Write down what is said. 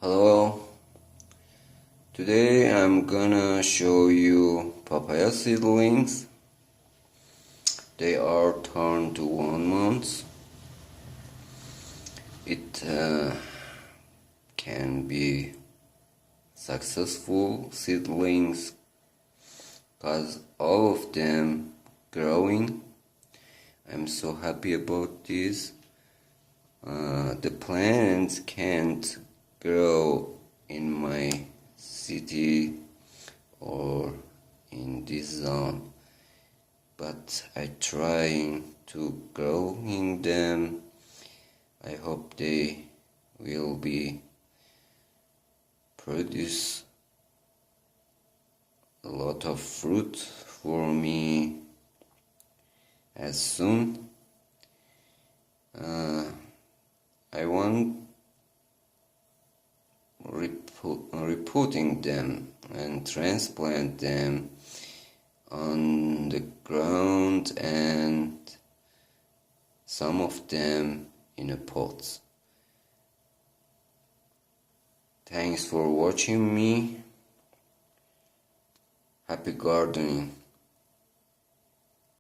Hello, today I'm gonna show you papaya seedlings. They are turned to 1 month. It can be successful seedlings because all of them growing. I'm so happy about this. The plants can't grow in my city or in this zone, but I trying to grow in them. I hope they will be produce a lot of fruit for me as soon. I want repotting them and transplant them on the ground and some of them in a pot. Thanks for watching me. Happy gardening.